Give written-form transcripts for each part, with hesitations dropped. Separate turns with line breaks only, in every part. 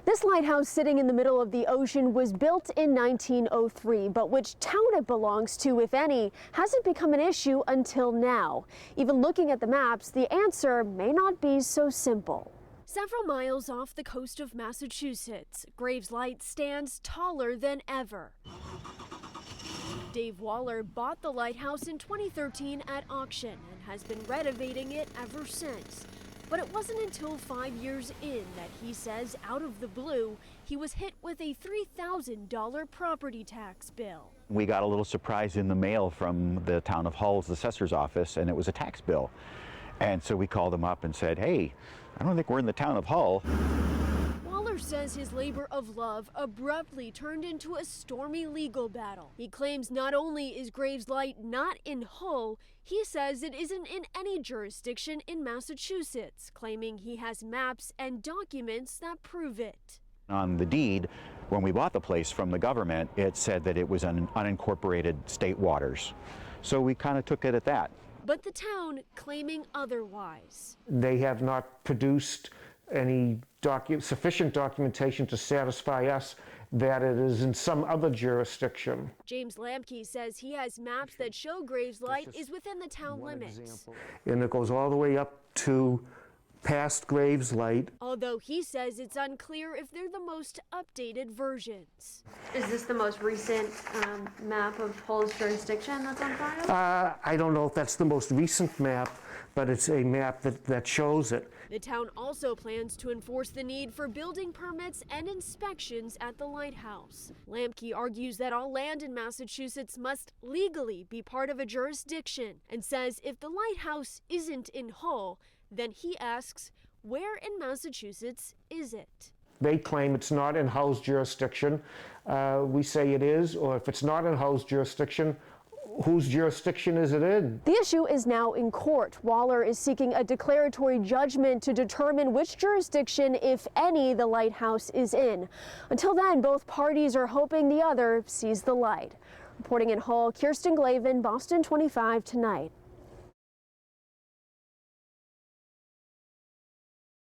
This lighthouse sitting in the middle of the ocean was built in 1903, but which town it belongs to, if any, hasn't become an issue until now. Even looking at the maps, the answer may not be so simple. Several miles off the coast of Massachusetts, Graves Light stands taller than ever. Dave Waller bought the lighthouse in 2013 at auction and has been renovating it ever since. But it wasn't until 5 years in that he says, out of the blue, he was hit with a $3,000 property tax bill.
We got a little surprise in the mail from the town of Hull's assessor's office, and it was a tax bill. And so we called them up and said, hey, I don't think we're in the town of Hull.
Waller says his labor of love abruptly turned into a stormy legal battle. He claims not only is Graves Light not in Hull, he says it isn't in any jurisdiction in Massachusetts, claiming he has maps and documents that prove it.
On the deed, when we bought the place from the government, it said that it was an unincorporated state waters. So we kind of took it at that.
But the town claiming otherwise.
They have not produced any sufficient documentation to satisfy us that it is in some other jurisdiction.
James Lamke says he has maps that show Graves Light is within the town limits.
And it goes all the way up to past Graves Light.
Although he says it's unclear if they're the most updated versions. Is this the most recent map of Hull's jurisdiction that's on file?
I don't know if that's the most recent map, but it's a map that shows it.
The town also plans to enforce the need for building permits and inspections at the lighthouse. Lamke argues that all land in Massachusetts must legally be part of a jurisdiction and says if the lighthouse isn't in Hull, then he asks, where in Massachusetts is it?
They claim it's not in Hull's jurisdiction. We say it is, or if it's not in Hull's jurisdiction, whose jurisdiction is it in?
The issue is now in court. Waller is seeking a declaratory judgment to determine which jurisdiction, if any, the lighthouse is in. Until then, both parties are hoping the other sees the light. Reporting in Hull, Kirsten Glavin, Boston 25 Tonight.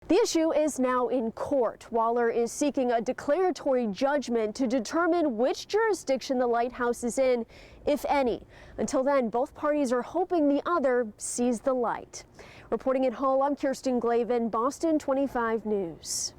The issue is now in court. Waller is seeking a declaratory judgment to determine which jurisdiction the lighthouse is in, if any. Until then, both parties are hoping the other sees the light. Reporting in Hull, I'm Kirsten Glavin, Boston 25 News.